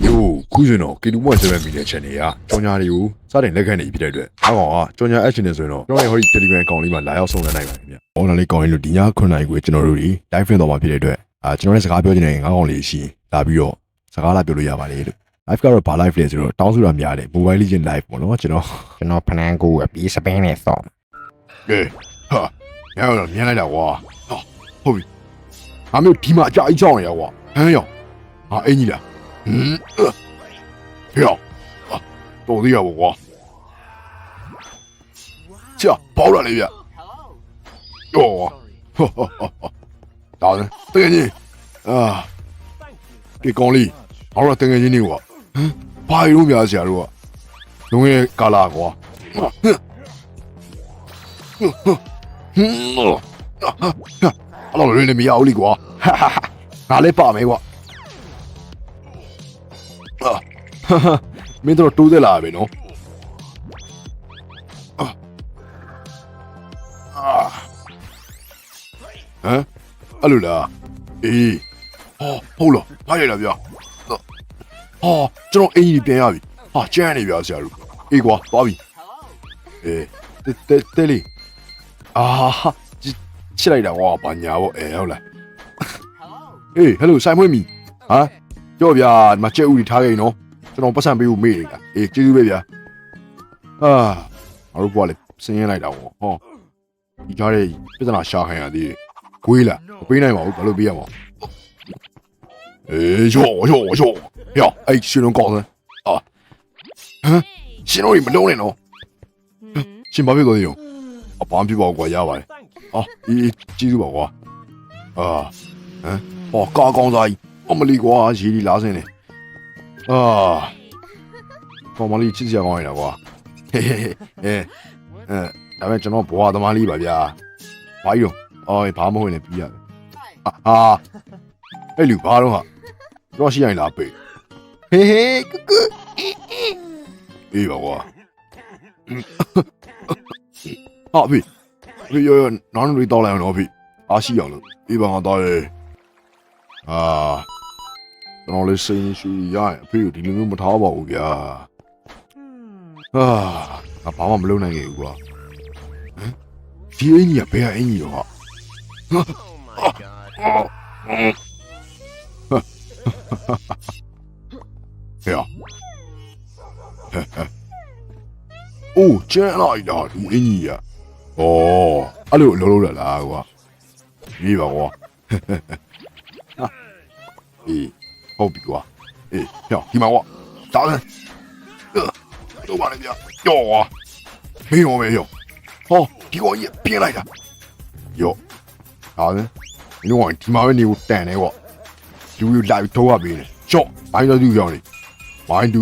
哟，苦水喏，给你我这边米的钱的呀，庄家的哟，啥人来看你比来着？阿讲啊，庄家爱情的水喏，庄家可以这里边讲里面来要送的那个里面，我那里讲一路底下困难一个，ကျွန်တော်တို့ဒီ live တော့မှာဖြစ်တဲ့အတွက်ကျွန်တော်လည်းစကားပြောနေတယ်ငါကောင်လေးရှိလာပြီးတော့စကားလာပြောလို့ရပါလေလို့ live ကတော့ဘာ live လဲဆိုတော့တောင်းဆိုတာများတယ် mobile legend live ပေါ့နော်ကျွန်တော်ဖနန်းကိုပြီးစပင်းနဲ့ဆော့ကဲဟာညတော့မြင်လိုက်တာကွာဟုတ်ပြီငါမျိုးဒီမှာအကြအိုက်ချောင်းနေရကွာဟမ်ရောငါအင်ကြီးလားဟေးတော်သေးရပါကွာကြာပေါလာလေဗျယောဒါနဲ့တကယ်ကြီးဒီကောင်လေးငါတို့တကယ်ကြီးနေကွာဘာလို့များဆရာတို့ကလုံးရဲ့ကာလာကွာအဲ့လိုလည်းမရဘူးလေကွာငါလည်းပါမယ်ကွာမင်းတို့တိုးသက်လာပြီနော်ဟမ်အဲ့လိုလားအေးဟုတ်လားဘာရလဲဗျာကျွန်တော်အင်ကြီးပြန်ရပြီကျန်းနေဗျာဆရာတို့အေးကွာသွားပြီတဲလေးချစ်လိုက်တာကွာဘာညာပေါ့ဟုတ်လားအေးဟယ်လိုဆိုင်မွေးမီကြော့ဗျာဒီမှာကျဲဦးကြီးထားခဲ့နော်ကျွန်တော်ပတ်စံပေးဖို့မေ့နေတာအေးကျေးဇူးပဲဗျာငါတို့ဘွားလေးစင်းရလိုက်တာပေါ့ဒီကြားရဲ့ပြဿနာရှာခိုင်းရသေးတယ်ကွေးလားမပေးနိုင်ပါဘူးဘာလို့ပေးရမှာအေးရောအဲ့ရှင်လုံးကောင်းစမ်းရှင်တို့မလုံးနဲ့နော်ရှင်ဘာဖြစ်သွားသေးရောအပန်းပြပါကွာရပါတယ်အေးကျေးဇူးပါကွာကာကောင်းစားကြီးအမလီကွာရေဒီလာစင်းနေကောင်မလေးချစ်စရာကောင်းနေတာကွာဒါပေမဲ့ကျွန်တော်ဘွားသမားလေးပါဗျာဘာကြီးတော့ဘာမဟုတ်ရင်ပြီးရတယ်အဲ့လူဘာတော့ဟာတော့ရှိရင်လာပေးဟေးကူကူအေးပါကွာဖေရောနောင်တွေတောက်လိုက်အောင်တော့ဖေအားရှိအောင်လို့အေးပါငါတော့ရေကျွန်တော်လေးစိတ်ရှိရရင်အဖေကိုဒီလိုမျိုးမထားပါဘူးဗျာဘာမှမလုပ်နိုင်ခဲ့ဘူးကွာဒီအင်းကြီးကဘယ်ကအင်းကြီးရောဟာအိုးကျန်းလိုက်တာဒီအင်းကြီးကအဲ့လိုလုံးလုံးလားကွာဒီပါကွာဟုတ်ပြီကွာဒီမှာကွာဒါလည်းတော့ပါလေဗျာယောမေးရောဒီကောင်ကြီးပြင်းလိုက်တာဒါလည်းဒီကောင်ဒီမှာပဲနေကိုတန်နေကွာလူလာပြီးထိုးရပေးနေမိုင်းတော့သူကြောင်းနေမိုင်းတူ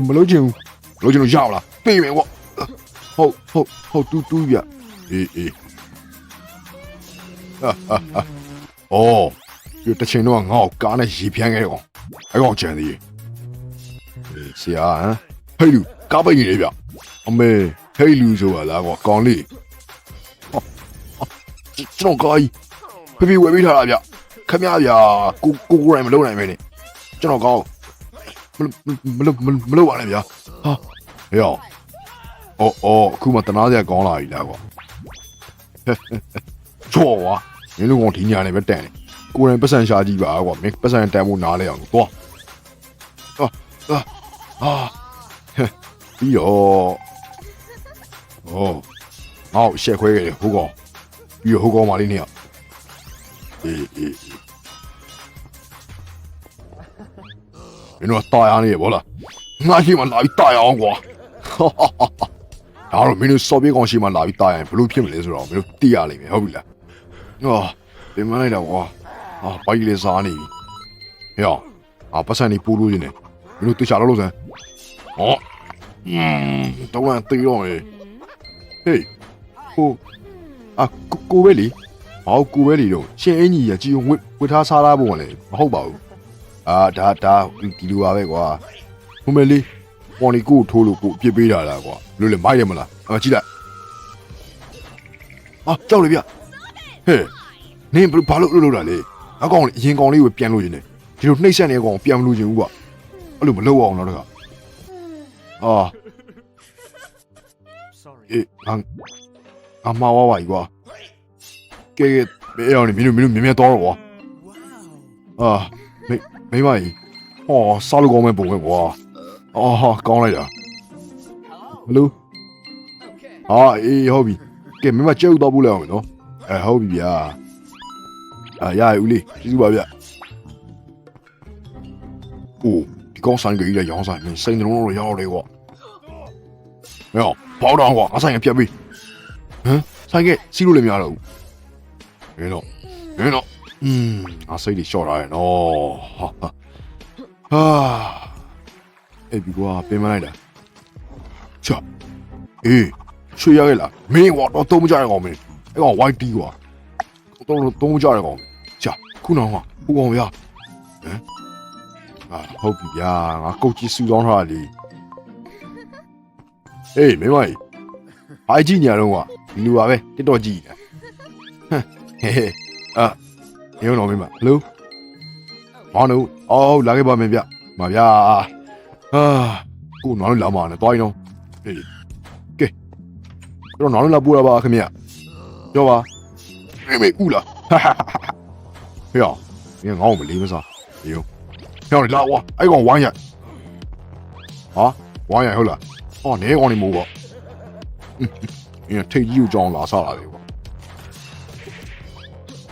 မလို့ချင်ဘူးလို့ရလားပြေးမယ်ကွာဟုတ်တူဗျအေးဒီတချင်တော့ငါ့ကိုကားနဲ့ရေဖြန်းခဲ့ကောင်အဲ့ကောင်ကြံသေးဆရာဟဲ့လူကားပိတ်နေလေဗျအမေဟဲ့လူဆိုတာလားကွာကောင်းလေးကျွန်တော်ကားကြီးဖေဝယ်ပေးထားတာဗျခမရဗျကိုရိုင်းမလုပ်နိုင်ပဲနဲ့ကျွန်တော်ကောင်းမလုပ်ပါနဲ့ဗျာဟေးအခုမှတနာစရာကောင်းလာပြီလားကွာချောကွာမင်းတို့ကောင်ဒီညာနေပဲတန်တယ်ကိုယ်တိုင်ပတ်စံရှာကြည့်ပါကွာမင်းပတ်စံတန်ဖို့နားလဲအောင်သွားပြီးတော့ငါ့ရှက်ခွဲခဲ့တယ်ဟုတ်ကောင်ပြီးတော့ဟုတ်ကောင်မလေးနဲ့အေးမင်းတို့တာယာနေဘောလားငါရှိမှလာပြီးတာယာအောင်ကွာဒါတော့မင်းတို့စော်ပြေးကောင်ရှိမှလာပြီးတာယာရင်ဘလို့ဖြစ်မလဲဆိုတော့မင်းတို့သိရလိမ့်မယ်ဟုတ်ပြီလားပြင်မလိုက်တော့ကွာဘာကြီးလဲစားနေပြီပတ်စံနေပို့လို့နေမင်းတို့တခြားလို့စမ်းတော့လန်တေးတော့ဟေးကိုပဲလေကိုပဲလေတော့ရှင်အင်းကြီးရကြည်ဝတ်ထားစားလာဖို့လည်းမဟုတ်ပါဘူးဒါဒီလိုပါပဲကွာဟိုမဲလေးပေါ်နီကိုထိုးလို့ကိုအပြစ်ပေးတာလားကွာလို့လေမိုက်ရမလားကြည့်လိုက်ကြောက်လေဗျဟဲ့နင်းဘာလို့တာလဲအကောင်အရင်ကောင်လေးကိုပြန်လို့ရှင်နေဒီလိုနှိမ့်ဆက်နေကောင်ပြန်မလို့ရှင်ဘူးကွာ အဲ့လိုမလုပ်အောင်တော့တကအာ Sorry. အေးငါမှားသွားပါ E ကွာကဲဘေးအောင်နေမင်းတို့မြင်တော့ကွာ Wow. အာမိမကြီးဟောစားလို့ကောင်းမဲ့ပုံပဲကွာအော်ဟာကောင်းလိုက်တာဘလို့ Okay. ဟာအေးဟုတ်ပြီကဲမိမကျုပ်တော့ဘူးလဲအောင်နော်ဟုတ်ပြီဗျာရရဦးလေးကျေးဇူးပါဗျအိုးဒီကောင်းဆိုင်ကြီးလည်းရောင်းဆိုင်မင်းစိန်လုံးတော့ရောက်တယ်ကွာမင်းဘောက်တော့ကွာအဆိုင်ပြတ်ပြီဟမ်ဆိုင်ကစီးလို့လည်းမရတော့ဘူးမင်းတော့ငါစိတ်တွေလျှော့ထားရနော်ဟာအဲ့ဒီကွာပြင်မလိုက်တာချောအေးရွှေရခဲ့လားမင်းကွာတော့သုံးမကြရကောင်မင်းအဲ့ကောင် white tea ကွာတော့သုံးမကြရကောင်ချာခုနောင်ကဟိုကောင်ရဟမ်ဟုတ်ပြီဗျာငါကုတ်ကြီးစူတောင်းထားတာလေအေးမင်းမကြီးဘာကြည့်ညာတော့ကွာဒီလူပါပဲတစ်တော့ကြည့်နေတာဟဲ့ရုံတော်မင်းမဟယ်လိုမောင်တို့အော်လာခဲ့ပါမယ်ဗျမဗျာကိုနော်လာမနဲ့တွိုင်းတော့အေးကဲတော့နော်လာပူလာပါခင်ဗျပြောပါမေဥလာဟေ့ငါငေါ့မလေးမစားရုံဟေ့လာဝါအဲ့ကောင်ဝိုင်းရဟာဝိုင်းရဟုတ်လားဟောနေကောင်နေမို့ပေါ့ထိတ်ကြီးကိုကြောင်းလာစားလာတယ်ကွာ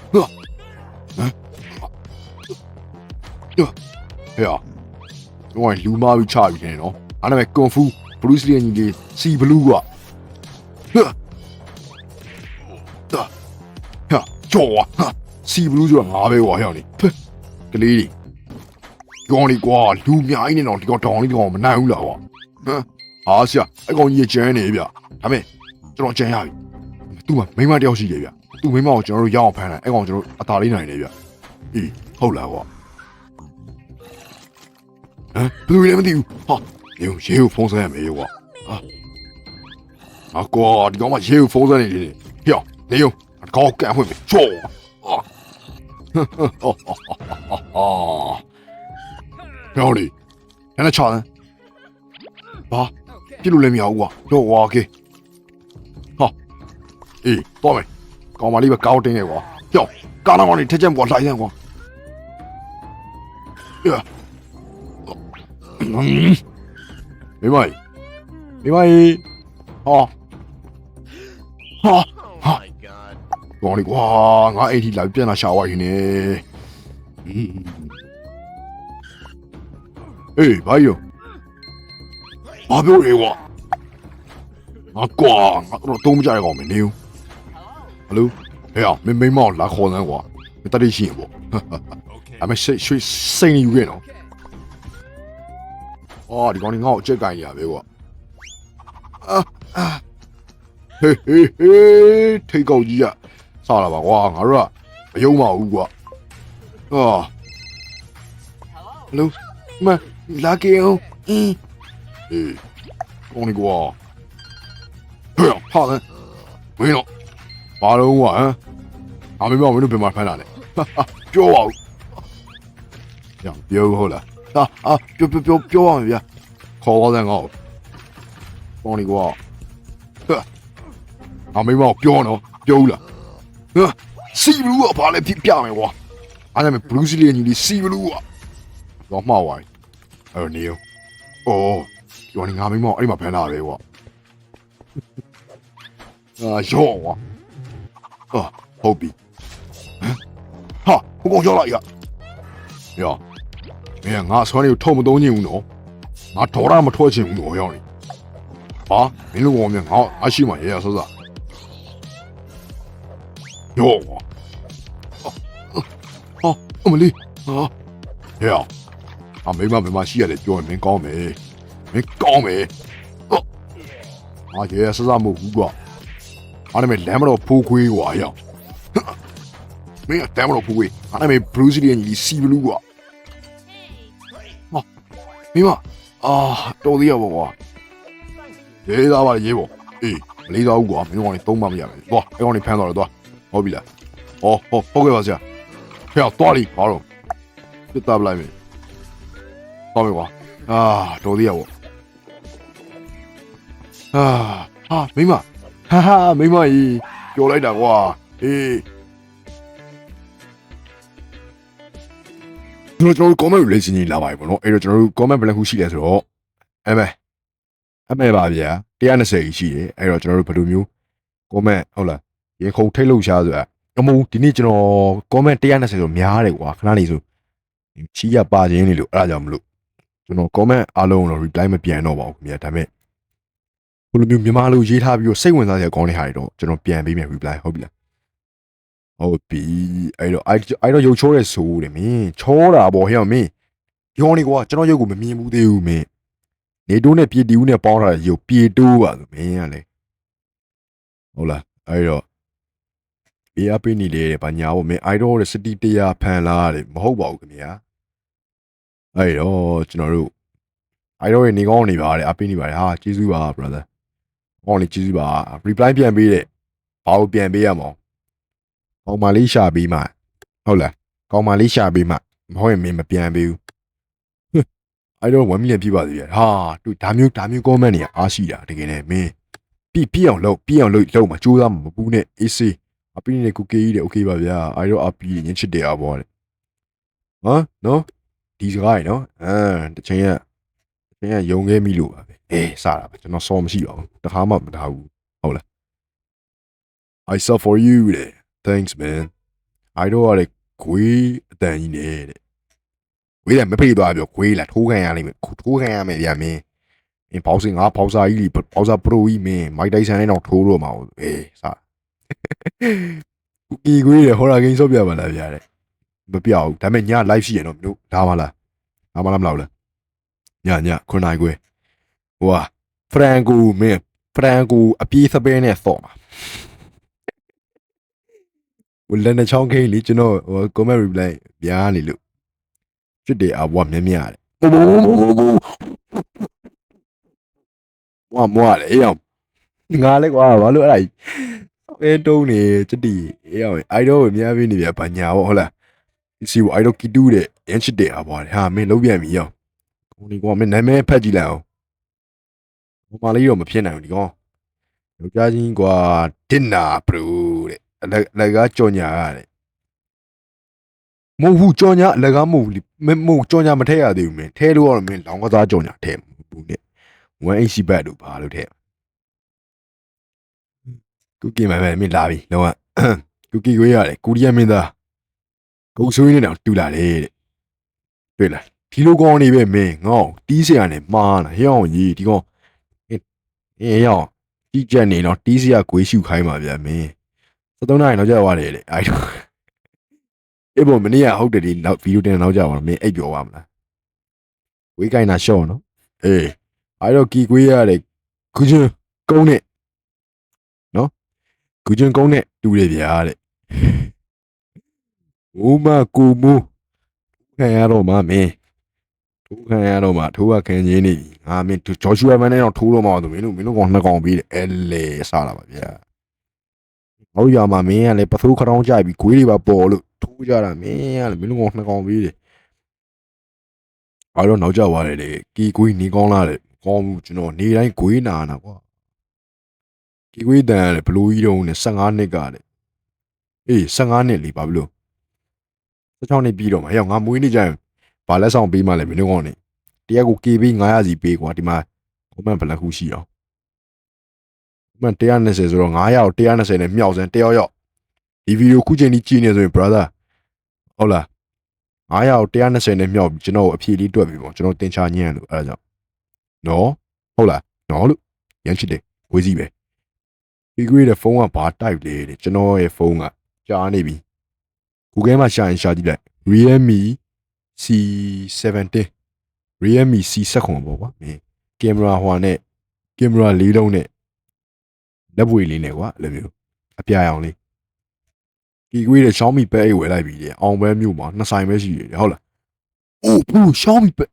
ဟဲ့တော့လူမားပြီးချပြီးနေနော်အဲ့ဒါမဲ့ကွန်ဖူဘလူးစလီညီလေးစီဘလူးကွာကြော်စီဘလူးဆိုတာငါပဲကွာဟဲ့ကလေးတွေကောင်းလေးကွာလူအများကြီးနေတော့ဒီကောင်တောင်လေးဒီကောင်မနိုင်ဘူးလားကွာဟာဆရာအဲ့ကောင်ကြီးကျန်းနေဗျဒါမဲ့ကျွန်တော်ကျန်းရပြီသူ့မှာမိမတယောက်ရှိတယ်ဗျသူ့မိမကိုကျွန်တော်တို့ရအောင်ဖမ်းလိုက်အဲ့ကောင်ကျွန်တော်အသာလေးနိုင်တယ်ဗျအေးဟုတ်လားကွာဘယ်လိုလဲမသိဘူးဟာရေကိုဖုန်းဆက်ရမယ်ကွာကွာဒီကောင်မှရေကိုဖုန်းဆက်နေတယ်ဟေ့နေရောကောက်ကန်ဖွင့်ပြီချောပြောလေအဲ့ဒါချာတယ်ဘာပြလို့လည်းမရဘူးကွာတော့ဝါကေဟာအေးတော့မယ်ကောင်မလေးပဲကောက်တင်းနေကွာဟေ့ကားတော့ကနေထက်ချက်ကွာလိုက်ရန်ကွာမိမကြီးဟာ Oh my god. ကောင်းလေကွာငါအဲ့ဒီလာပြန်လာရှာဝိုင်းနေအေးဘာယောဘာပြောရဲကွာငါတော့တုံးမကြရကောင်မနေဘူးဟယ်လိုဟဲ့မင်းမောင်လာခေါ်နေကွာမတတိရှိရင်ပေါ့အမေစိတ်နေယူခဲ့နော်အော်ဒီကောင်ငါ့ကိုအချက်ကန်ရပဲကွာဟေးထိတ်ကောက်ကြီးကစလာပါကွာငါတို့ကမယုံပါဘူးကွာဟယ်လိုမလာကေအောင်အေးကောင်းနေကွာဟဲ့ဟာလဲဝင်းတော့ဘာလုံးကွာဟမ်အမေမင်းတို့ဘယ်မှာဖမ်းလာလဲပြောပါဦးညပြောဟုတ်လားပြောပါမယ်ဗျာခေါ်သွားတယ်ငါ့ကိုကောင်းနေကွာအမေမောင်ပြောနော်ပြောဦးလားစီဘလူးကဘာလဲပြမယ်ကွာအားလည်းဘလူးစီလီညီလေးစီဘလူးကတော့မှားသွားပြီအဲ့နေရောပြောနေငါမေမောင်အဲ့မှာဖမ်းလာတယ်ကွာရောကွာဟုတ်ပြီဟာဘုကောင်ကြောက်လိုက်ရောမင်းငါဆွမ်းလေးကိုထုံမသုံးချင်ဘူးနော်ငါဒေါ်ရမထွက်ချင်ဘူးနော်ရောက်နေဟာမင်းတို့ကောင်မြငါအရှိမှရေရဆောစားရောအမလီဟဲ့အမေမမရှိရတယ်ပြောရင်မင်းကောင်းမယ်ရေရဆောစားမဟုတ်ဘူးကွာအားလည်းလမ်းမတော်ဖိုးခွေးကွာရောက်မင်းတမ်းမတော်ဖိုးခွေးအားလည်းဘလူးစီလီညီစီဘလူးကွာမိမတော်သေးရပါကွာရေးသားပါလေရေးပေါ့အေးမလေးသားဘူးကွာမင်းကောင်နေသုံးမမရဘူးသွားအဲ့ကောင်နေဖမ်းသွားတော့သွားဟုတ်ပြီလားဟုတ်ကဲ့ပါဆရာဖျောက်သွားလိဘာလို့ပြတ်သားပလိုက်မယ်သွားမယ်ကွာ တော်သေးရပေါ့ဟာမိမဟာမိမကြီးပြောလိုက်တာကွာအေးကျွန်တော် comment relation ကြီးလာပါပြီပေါ့နော်အဲ့တော့ကျွန်တော်တို့ comment ဘယ်လောက်ခုရှိလဲဆိုတော့အမေပါဗျာ120ရှိတယ်အဲ့တော့ကျွန်တော်တို့ဘယ်လိုမျိုး comment ဟုတ်လားရေခုံထိတ်လို့ရှားဆိုတာအမုံဒီနေ့ကျွန်တော် comment 120ဆိုများတယ်ကွာခဏလေးဆိုချီးရပါခြင်းနေလို့အဲ့ဒါကြောင့်မလို့ကျွန်တော် comment အားလုံးတော့ reply မပြန်တော့ပါဘူးခင်ဗျာဒါပေမဲ့ဘယ်လိုမျိုးမြန်မာလိုရေးထားပြီးတော့စိတ်ဝင်စားစရာကောင်းတဲ့ဟာတွေတော့ကျွန်တော်ပြန်ပေးမယ် reply ဟုတ်ပြီလားဟုတ်ပြီအဲ့တော့ရုပ်ချောတယ်ဆိုတယ်မင်းချောတာပေါ့ဟဲ့မင်းဒီကောင်းနေကွာကျွန်တော်ရုပ်ကိုမမြင်ဘူးသေးဘူးမင်းနေတိုးနဲ့ပြေတီဦးနဲ့ပေါင်းထားတဲ့ရုပ်ပြေတိုးပါဆိုမင်းကလေဟုတ်လားအဲ့တော့ဘေးအပိနေလေဘာညာပေါ့မင်း idol ရဲ့စတီတရားဖန်လာတယ်မဟုတ်ပါဘူးခင်ဗျာအဲ့တော့ကျွန်တော်တို့ idol ရဲ့နေကောင်းနေပါတယ်အပိနေပါတယ်ဟာကျေးဇူးပါ brother ဟောလေကျေးဇူးပါ reply ပြန်ပေးတဲ့ဘာလို့ပြန်ပေးရမလဲကောင်းမလေးရှာပေးမှဟုတ်လားကောင်းမလေးရှာပေးမှမဟုတ်ရင်မင်းမပြန်ပေးဘူးidol 1 million ပြပါသေးတယ်ဟာသူဒါမျိုး comment တွေကအားရှိတာတကယ်နဲ့မင်းပြအောင်လုပ်မှာကြိုးစားမှာမပူးနဲ့ AC အပိနေကိုကေကြီးတယ် okay ပါဗျာ idol အပီညင်ချစ်တယ်အပေါ်တယ်နော်ဒီစကားရနော်တချင်ကယုံခဲ့မိလို့ပါပဲအေးစတာပဲကျွန်တော်စောမရှိပါဘူးတခါမှမထားဘူးဟုတ်လား I saw for you တဲ့ thanks man idol ရတဲ့ခွေးအတန်ကြီးနေတဲ့ခွေးလည်းမဖိသွားပြောခွေးလားထိုးခံရလိမ့်မယ်ထိုးခံရမယ်ဗျာမင်းဘောက်စင်ငါဘောက်စာကြီးဘောက်စာပရိုကြီးမင်းမိုက်တိုက်ဆန်နဲ့တော့ထိုးတော့မှာအေးစကူကီခွေးရဟော်ရာဂိမ်းဆော့ပြပါလားဗျာတဲ့မပြဘူးဒါပေမဲ့ည live ရှိရတော့မျိုးဒါမှလားမလောက်လားညခုနိုင်ခွေးဟိုဖရန်ကိုအပြေးစပဲနဲ့ဆော့မှာဝလနဲ့ချောင်းခိလေကျွန်တော်ဟို comment reply ပြားနေလို့ချစ်တယ်အဘွားမြင်တဲ့မွာလေအေးအောင်ငါလည်းကွာဘာလို့အဲ့ဒါတုံးနေချစ်တယ်အေးအောင် idol ကိုမြင်ပြီးနေပြဘာညာပေါ့ဟုတ်လားစီကို idol ကီတူးတဲ့အင်ချစ်တယ်အဘွားဟာမင်းလုံးပြန်ပြီရောကိုနေကွာမင်းနာမည်ဖတ်ကြည့်လိုက်အောင်ဟိုမလေးတော့မဖြစ်နိုင်ဘူးဒီကောင်ယောက်ျားချင်းကွာdinner bro တဲ့အလကားကြော်ညာရတယ်မဟုတ်ဘူးကြော်ညာအလကားမဟုတ်ဘူးမဟုတ်ကြော်ညာမထည့်ရသေးဘူးမင်းထဲလို့ကတော့မင်းလောင်းကစားကြော်ညာထည့်ဘူးနဲ့180ဘတ်တို့ဘာလို့ထည့်ကုကီမင်းမင်းလာပြီလောကကုကီကိုရတယ်ကိုရီးယားမင်းသားဂုတ်ဆွေးနေတော့တူလာတယ်တဲ့တွေ့လားဒီလိုကောင်းနေပဲမင်းငေါ့တီးစရာနဲ့မှားလာဟဲ့အောင်ကြီးဒီကောင်ရောတီးချက်နေတော့တီးစရာခွေးရှုခိုင်းပါဗျာမင်း73နိုင်တော့ကြာသွားတယ်လေအဲ့တော့အေးဘောမနေ့ကဟုတ်တယ်ဒီနောက်ဗီဒီယိုတင်နောက်ကြာပါမင်းအိပ်ပြောပါမလားဝေးကိုင်းတာရှော့နော်အေးအဲ့တော့ကီခွေးရတယ်ခုချင်းကုန်းနဲ့နော်ခုချင်းကုန်းနဲ့တူတယ်ဗျာတဲ့ဘိုးမကိုမိုးခံရတော့မှမင်းထိုးခံရတော့မှထိုးကခံချင်းနေပြီငါမင်းဂျော်ရှူအမန်နဲ့တော့ထိုးတော့မှဆိုမင်းတို့ကောင်နှစ်ကောင်ပြီးတယ်အဲလေစားလာပါဗျာဟုတ်ရမှာမင်းကလည်းပသိုးခရောင်းကြပြီးဂွေးတွေပါပေါ်လို့ထိုးကြတာမင်းကလည်းမင်းတို့ကောင်နှစ်ကောင်ပြီးတယ်အဲ့တော့နောက်ကျသွားတယ်လေကီဂွေးနေကောင်းလားတဲ့ကောင်းဘူးကျွန်တော်နေတိုင်းဂွေးနာကွာကီဂွေးတန်ရတယ်ဘလူးကြီးတုံးနဲ့15နှစ်ကတဲ့အေး15နှစ်လေဘာဖြစ်လို့16နှစ်ပြီးတော့မှာဟဲ့ငါမွေးနေကြရင်ဘာလက်ဆောင်ပေးမှလဲမင်းတို့ကောင်နေတရက်ကို KB 900စီပေးကွာဒီမှာ comment ဘယ်လောက်ခုရှိအောင်comment 120ဆိုတော့900 120နဲ့မြောက်စမ်းတယောက်ဒီဗီဒီယိုခုချိန်ကြီးကြည့်နေဆိုရင် brother ဟုတ်လား900 120နဲ့မြောက်ကျွန်တော်အဖြေလေးတွက်ပြီပေါ့ကျွန်တော်တင်ချညံ့လို့အဲ့ဒါကြောင့်နော်ဟုတ်လားနော်လို့ရမ်းချစ်တယ်ဝေးစီပဲဒီကွေးတဲ့ဖုန်းကဘာတိုက်လဲတဲ့ကျွန်တော်ရဲ့ဖုန်းကကြားနေပြီ Google မှာရှာရင်ရှာကြည့်လိုက် Realme C17 Realme C17 ပေါ့ကွာမင်းကင်မရာဟွာနဲ့ကင်မရာ၄လုံးနဲ့လက်ပွေလေးနဲ့ကွာအဲ့လိုမျိုးအပြာရောင်လေးဒီကွေးတဲ့ Xiaomi ပဲအိတ်ဝယ်လိုက်ပြီတဲ့အောင်ပဲမြို့မှာနှစ်ဆိုင်ပဲရှိတယ်ဟုတ်လားအိုးဘူး Xiaomi ပဲ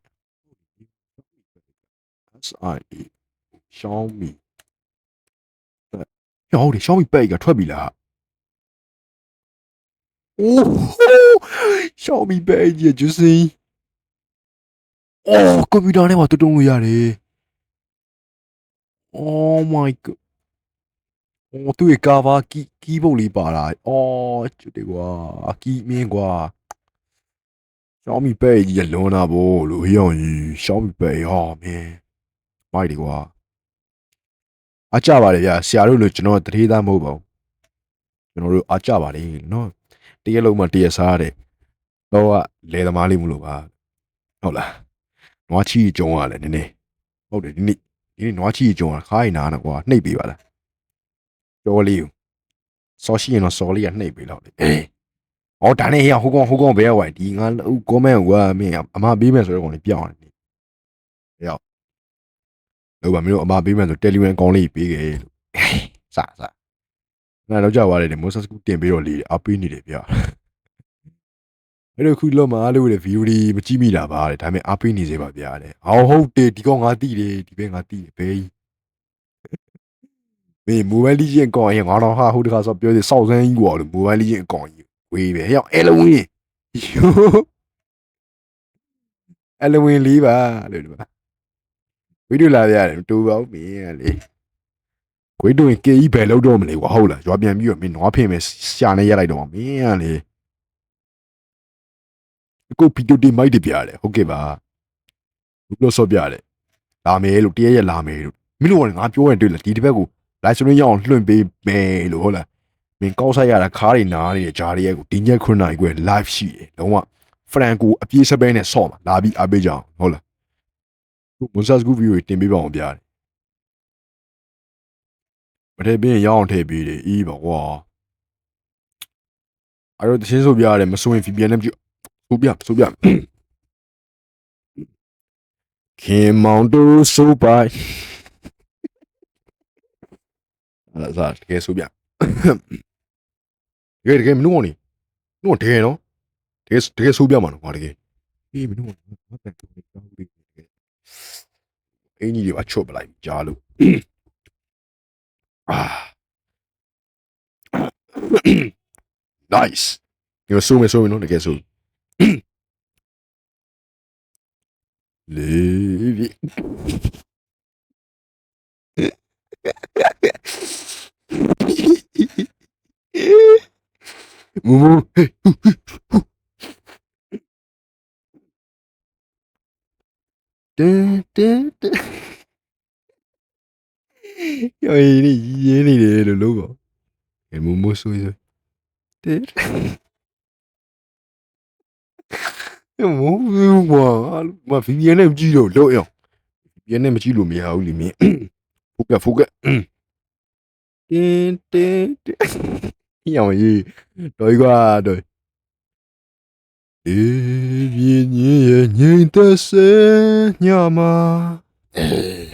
SIA Xiaomi ဟုတ်တယ် Xiaomi ပဲအိတ်ကထွက်ပြီလားအိုး Xiaomi ပဲအိတ်ကြီးကျစင်း အော်ကွန်ပျူတာနဲ့မှတွတ်တုံးလို့ရတယ် Oh my god အော်သူ့ရဲ့ကာဘာကီးဘုတ်လေးပါလာအော်ကျွတ်တယ်ကွာကီးမင်းကွာ Xiaomi ပဲကြီးရလွန်တာဗောလို့ဟေးအောင်ကြီး Xiaomi ပဲဟာမင်းမိုက်တယ်ကွာအားကြပါတယ်ဗျာဆရာတို့လို့ကျွန်တော်တထေးသားမဟုတ်ပါဘူးကျွန်တော်တို့အားကြပါလေနော်တရက်လုံးမှတရက်စားတဲ့တော့ကလေသမားလေးမလို့ပါဟုတ်လားနွားချီကြုံရလဲနည်းနည်းဟုတ်တယ်ဒီနေ့နွားချီကြုံရခိုင်းနာတော့ကွာနှိပ်ပေးပါလားကြောလေးကိုစောရှိရင်တော့စောလေးကနှိပ်ပေးတော့လေအော်ဒါနဲ့ဟေးဟိုကောင်ဘယ်ရောက်ဒီငါကွန်မန့်ကွာမင်းအမပေးမယ်ဆိုတော့ကောင်လေးပြောင်းတယ်ရောက်လို့ပါမင်းတို့အမပေးမယ်ဆိုတယ်လီဂရမ်အကောင့်လေးပေးခဲ့လို့စနားတော့ကြွားတယ်မိုးဆက်စကူတင်ပေးတော့လေအပေးနေတယ်ဗျအဲ့တော့ခုလောမအားလို့တဲ့ဗီဒီယိုဒီမကြည့်မိတာပါတဲ့ဒါပေမဲ့အပေးနေစေပါဗျာတဲ့ဟောဟုတ်တယ်ဒီကောင်ငါတိတယ်ဒီပဲငါတိတယ်ဘယ်မင်းမိုဘိုင်းလီဂျင်ကောင်ရင်ငါတော့ဟာဟိုတခါဆိုပြောသေးစောက်စမ်းကြီးကွာလို့မိုဘိုင်းလီဂျင်ကောင်ကြီးဝေးပဲဟဲ့အဲလဝင်းအဲလဝင်းလေးပါလို့ဒီမှာဗီဒီယိုလာရတယ်တူပါဦးမင်းကလေခွေးတို့ရင်ကေကြီးဘယ်လောက်တော့မလဲကွာဟုတ်လားရွာပြန်ပြီးတော့မင်းနွားဖင်မယ်ရှာနေရလိုက်တော့မင်းကလေအခုဗီဒီယိုဒီမိုက်တပြရတယ်ဟုတ်ကဲ့ပါဘလို့ဆော့ပြရတယ်လာမယ်လို့တရက်ရက်လာမယ်လို့မင်းတို့ကငါပြောရင်တွေ့လားဒီတစ်ဘက်ကိုလိုက်စရင်းရအောင်လွှင့်ပေးမယ်လို့ဟုတ်လားမင်းကောက်ဆိုင်ရတာခါးတွေနားနေတဲ့ဂျားတွေကကိုဒီညက်ခွန်းနိုင်ကွယ် live ရှိတယ်လုံးဝဖရန်ကိုအပြေးစပဲနဲ့ဆော့မှာလာပြီးအားပေးကြအောင်ဟုတ်လားခုမွန်ဆာစကူဗီဒီယိုတင်ပေးပါအောင်ဗျာမထည့်ပေးရင်ရအောင်ထည့်ပေးတယ်အေးပါကွာအဲ့တော့တချင်းဆိုပြရတယ်မဆိုရင် VPN နဲ့ကြည့်ဆိုပြခင်မောင်တို့ဆိုပိုင်အဲ့ဒါတကယ်ဆိုပြတကယ်မနှုတ်နေနှုတ်တယ်နော်တကယ်ဆိုပြမှာနော်ကွာတကယ်အေးမနှုတ်ငါတက်တူနေကောင်းပြီတကယ်အင်းကြီးတွေပါချော့ပလိုက်ကြားလို့အာ nice ဒီဆိုမယ်နော်တကယ်ဆိုလေမူတဲရောင်းနေရင်းနေတယ်လို့လို့ပေါ့မူဆိုရတဲမူဘာ VPN နဲ့ကြည့်တော့လို့အောင် VPN နဲ့မကြည့်လို့မရဘူးလीမင်းဖိုကတင်းရောင်းရေးတော်ကွာတော်ပြင်းရဲ့ငိမ့်သက်စေညမှာ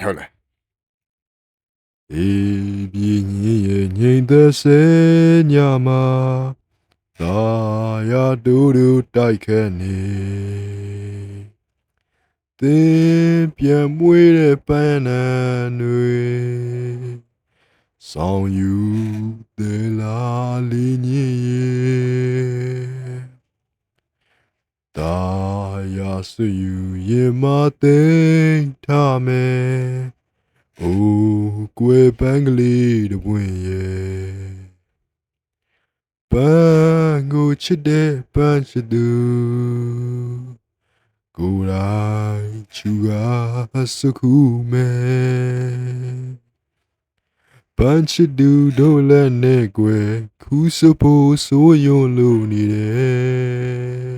ဟုတ်လားပြင်းရဲ့ငိမ့်သက်စေညမှာသာယာတူတိုက်ခဲနေသင်ပြန်မွေးတဲ့ပန်းနံတွေဆောင်ယူတယ်လာလေးညရဲ့တာယာဆွေယူရင်မသိမ့်ထားမယ်အိုးကွယ်ပန်းကလေးတပွင့်ရဲ့ပန်းကိုချစ်တဲ့ပန်းချစ်သူကိုယ်တိုင်ချူကစခုမယ်ပန်းချစ်သူတို့လည်းနဲ့ကွယ်ခူးစဖို့ဆိုးရွံ့လို့နေတယ်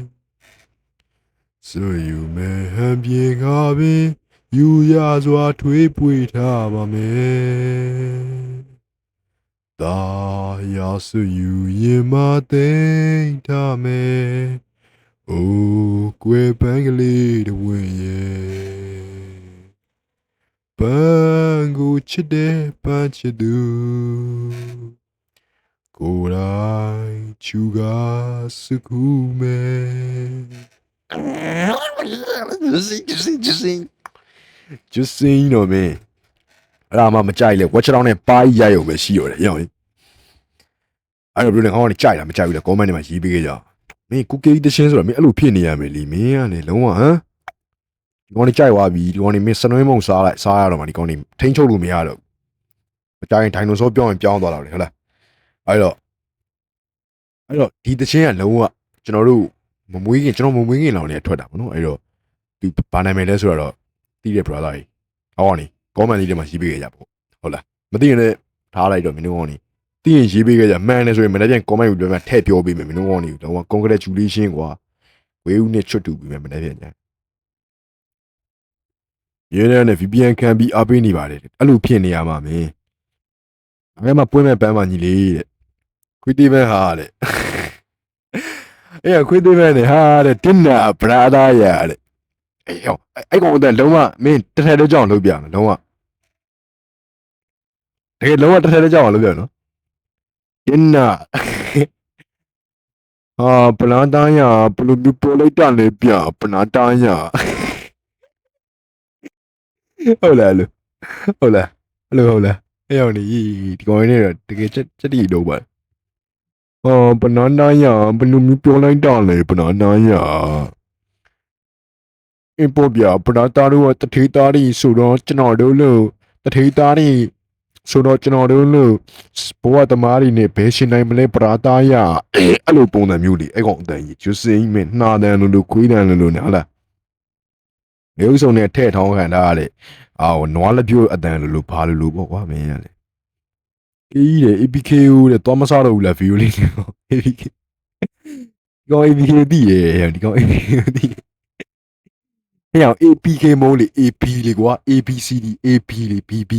ဆိုယူမယ်ဟန်ပြေငါပင်ယူရစွာထွေးပွေထားပါမယ်တာယာဆွေယူရင်မသိမ့်ထားမယ်အိုးကွယ်ပန်းကလေးတဝင်းရဲ့ပန်းကိုချစ်တဲ့ပန်းချစ်သူကိုယ်တိုင်ချူကစခုမယ်just sing တော့မင်းအဲ့ဒါမှမကြိုက်လေဝက်ချောင်းနဲ့ပါးရရုံပဲရှိရတယ်ရောင်းအဲ့တော့ဘယ်လိုလဲခေါင်းကနေကြိုက်တာမကြိုက်ဘူးလေ comment တွေမှာရေးပေးခဲ့ကြမင်းကိုကေကြီးတချင်းဆိုတော့မင်းအဲ့လိုဖြစ်နေရမယ်လीမင်းကလေလုံးဝဟမ် ဒီကောင်လေးကြိုက်သွားပြီဒီကောင်လေးမင်းစနွေးမုံစားလိုက်စားရတော့မှဒီကောင်လေးထိန်းချုပ်လို့မရတော့အကြိုင်ဒိုင်နိုဆောပြောင်းရင်ပြောင်းသွားတာလေဟုတ်လားအဲ့တော့ဒီတချင်းကလုံးဝကျွန်တော်တို့မမွေးခင်ကျွန်တော်မမွေးခင်လောင်နေထွက်တာပေါ့နော်အဲ့တော့ဒီဘာနာမည်လဲဆိုတော့တီးတဲ့ brother ကြီးဟောနေ comment လေးတွေမှာရေးပေးခဲ့ကြပေါ့ဟုတ်လားမသိရင်လည်းထားလိုက်တော့မင်းတို့ကောင်းနေသိရင်ရေးပေးခဲ့ကြမှန်တယ်ဆိုရင်မနေ့ပြန် comment ကိုပြန်ထည့်ပြောပေးမယ်မင်းတို့ကောင်းနေတော့ congratulation ကွာဝေးဦးနဲ့ချွတ်တူပြီးမယ်မနေ့ပြန်ညာရဲရဲနဲ့ VPN ခံပြီးအားပေးနေပါတယ်အဲ့လိုဖြစ်နေရမှာမင်းအဲ့မှာပွင့်မဲ့ပန်းမှာညီလေးတဲ့ခွေးသေးပဲဟာတဲ့အဲ့ခွေးသေးပဲနဲ့ဟာတဲ့တင်နာ brother ရတဲ့အဲ့ကောင်တဲ့လုံးဝမင်းတစ်ထက်တည်းကြောင်လုပ်ပြမယ်လုံးဝတကယ်လုံးဝတစ်ထက်တည်းကြောင်လုပ်ပြနော်တင်နာပလန်တိုင်းရဘလူးပေါ်လိုက်တာလေပြပနာတိုင်းရဟုတ်လားဟုတ်လားအဲ့ရောက်နေဒီကောင်နေတော့တကယ်ချက်တီတော့ပါပနာတိုင်းရဘလူးပေါ်လိုက်တာလေပနာတိုင်းရအင်ပေါ်ပြပနာတာတို့တထေးသားတွေဆိုတော့ကျွန်တော်တို့လို့တထေးသားတွေဆိုတော့ကျွန်တော်တို့လို့ဘဝသမားတွေနဲ့ဘယ်ရှင်နိုင်မလဲပရာသားရအဲ့လိုပုံစံမျိုးတွေအဲ့ကောင်အတန်ကြီးကျွစင်းမင်းနှာတန်လို့ခွေးတန်လို့နော်ဟုတ်လားမျိုးစုံနဲ့ထဲ့ထောင်းခံထားရတဲ့နွားလက်ပြိုးအတန်လို့ဘာလို့ပေါ့ကွာမင်းရလေအေးတဲ့ APKO တဲ့သွားမစားတော့ဘူးလားဗီဒီယိုလေးကို APK ဒီကောင် APK တည်တယ်ဒီကောင် APK တည်ဟဲ့အောင် APK မိုးလေ AP လေကွာ ABCD AP လေ BB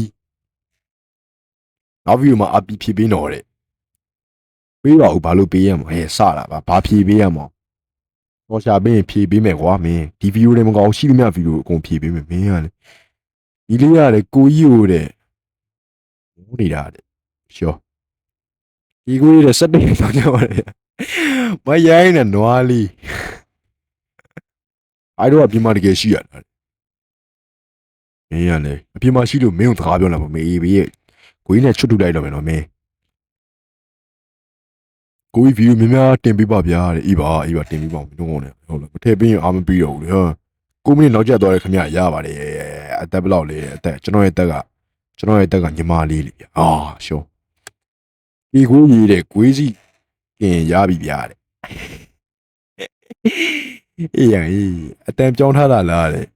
နောက်ဗီဒီယိုမှာ AP ဖြည့်ပေးတော့တဲ့ပေးပါဦးဘာလို့ပေးရမှာဟဲ့စတာပါဘာဖြည့်ပေးရမှာတော့ရှာပေးရင်ဖြည့်ပေးမယ်ကွာမင်းဒီဗီဒီယိုတွေမကောင်းရှိသမျှဗီဒီယိုအကုန်ဖြည့်ပေးမယ်မင်းကလေဒီလေးရတယ်ကိုကြီးဟိုတဲ့ဟိုနေတာတဲ့ရှောဒီကိုကြီးတဲ့စက်တင်ဆောင်ကြပါလေမရိုင်းနဲ့နွားလေးအဲ့တော့အပြင်မှာတကယ်ရှိရတာမင်းကလေအပြင်မှာရှိလို့မင်းကိုစကားပြောလာမှာမေးဘေးရဲ့ကိုကြီးနဲ့ချွတ်တူလိုက်တော့မယ်နော်မင်းကိုကြီးဗီဒီယိုများများတင်ပေးပါဗျာတဲ့အေးပါတင်ပေးပါဦးမင်းတို့နဲ့ဟုတ်လားမထည့်ပေးရင်အားမပြီးတော့ဘူးလေဟာ9မိနစ်နောက်ကျသွားတဲ့ခင်ဗျရပါတယ်အသက်ဘယ်လောက်လဲအသက်ကျွန်တော်ရဲ့တက်ကညီမလေးလေဗျာရှောဒီကိုကြီးတဲ့ကွေးစီကင်ရပြီဗျာတဲ့အေးရအတန်ပြောင်းထားတာလားတဲ့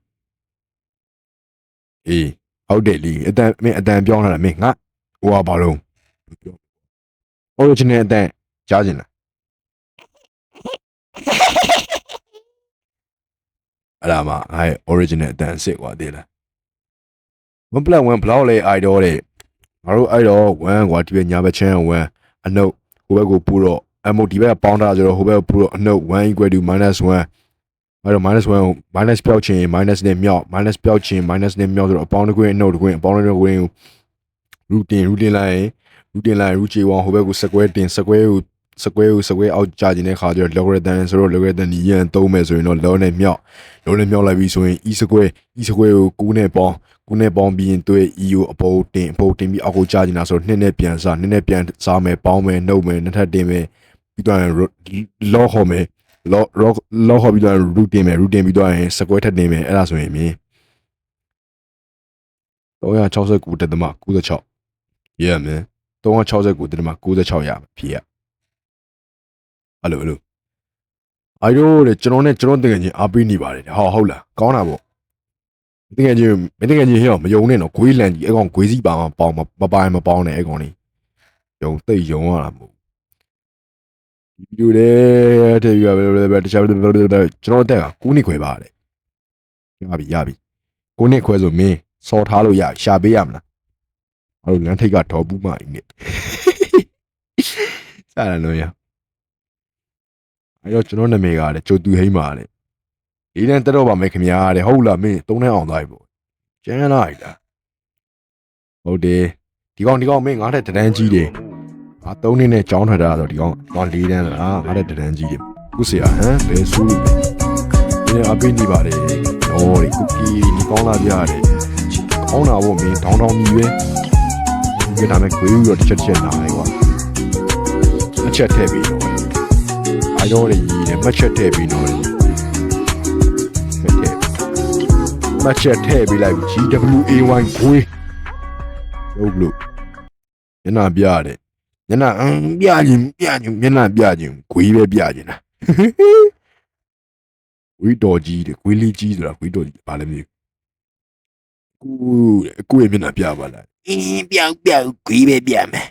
အေးဟုတ်တယ်လီအတန်ပြောင်းထားတာမင်းငါဟိုကဘာလို့ original အတန်ကြားကျင်လားအဲ့ဒါမှဟဲ့ original အတန်စစ်กว่าသေးလား1 + 1 ဘလောက်လဲ idol တဲ့ငါတို့ idol 1กว่าဒီပဲညာဘက်ချမ်း1အနှုတ်ဟိုဘက်ကိုပူတော့ MO ဒီဘက်ကပေါင်းတာဆိုတော့ဟိုဘက်ကိုပူတော့အနှုတ်1 = -1 အဲ့တော့ -1 ကို minus ပြောက်ချင် minus နဲ့မြောက် minus ပြောက်ချင် minus နဲ့မြောက်ဆိုတော့အပေါင်းတစ်ခွင်းအနှုတ်တစ်ခွင်းအပေါင်းတစ်ခွင်းကို routine လိုက် root j1 ဟိုဘက်ကို square တင် square အောက်ကြာကျင်တဲ့ခါကျတော့ logarithm ဆိုတော့ logarithm ညီရန်သုံးမယ်ဆိုရင်တော့ log နဲ့မြောက်လိုက်ပြီးဆိုရင် e square ကို9နဲ့ပေါင်းပြီးရင်တွေ့ e ကိုအပေါ်တင်ပြီးအောက်ကိုကြာကျင်တာဆိုတော့2နဲ့ပြန်စားမယ်ပေါင်းမယ်နှုတ်မယ်နှစ်ထပ်တင်မယ်ပြီးတော့ log ဟောမယ် log ဟောပြီးတော့ root တင်ပြီးတော့ရင် square ထပ်တင်မယ်အဲ့ဒါဆိုရင်မြင်369.96 yeah man 369.96 ရမယ်ဖြေရအဲ့လိုအဲ့တော့တဲ့ကျွန်တော်တကယ်ချင်းအားပေးနေပါတယ်ဟုတ်လားကောင်းတာပေါ့တကယ်ချင်းဟဲ့မယုံနဲ့နော်ဂွေးလန်ကြီးအကောင်ဂွေးစီပါမပေါင်းမပိုင်မပေါင်းနဲ့အကောင်လေးယုံသိယုံရတာမဟုတ်ဒီလိုတဲ့တခြားကျွန်တော်တက်က9နှစ်ခွဲပါတယ်ရပြီ9နှစ်ခွဲဆိုမင်းစော်ထားလို့ရရှာပေးရမလားအဲ့လိုလမ်းထိပ်ကဒေါ်ပူးမကြီးနဲ့စရလို့ရအဲ့တော့ကျွန်တော်နာမည်ကလည်းကျိုတူဟိမ့်ပါလေဒီတန်းတက်တော့ပါမယ်ခင်ဗျာတဲ့ဟုတ်လားမင်း3နှစ်အောင်သွားပြီပေါ့ကျန်းလိုက်လားဟုတ်တယ်ဒီကောင်မင်းငါ့ထက်တန်းကြီးတယ်ငါ3နှစ်နဲ့ကြောင်းထွက်တာဆိုဒီကောင်4တန်းလားငါ့ထက်တန်းကြီးတယ်ခုဆရာဟမ်ဘယ်ဆိုးလဲဒီအပိနေပါလေဟောဒီကုကီဒီကောင်းလာပြတယ်ကောင်းတာပေါ့မင်းတောင်းမြည်ပဲဒီကနေ့ကိုယူတော့တစ်ချက်နားလေကွာအချက်ထည့်ပြီးတော့အားရောရည်နဲ့မှတ်ချက်ထည့်ပြီးတော့ မှတ်ချက်ထည့်ပေးလိုက်ပြီ GWAY ဂွေးဟုတ်လို့ညနာပြရတယ်ညနာပြခြင်းညနာပြခြင်းဂွေးပဲပြခြင်းလားဂွေးတော်ကြီးတဲ့ဂွေးလေးကြီးဆိုတာဂွေးတော်ကြီးဘာလဲမသိဘူးကိုရဲ့မျက်နှာပြပါလားပြောက်ဂွေးပဲပြမယ်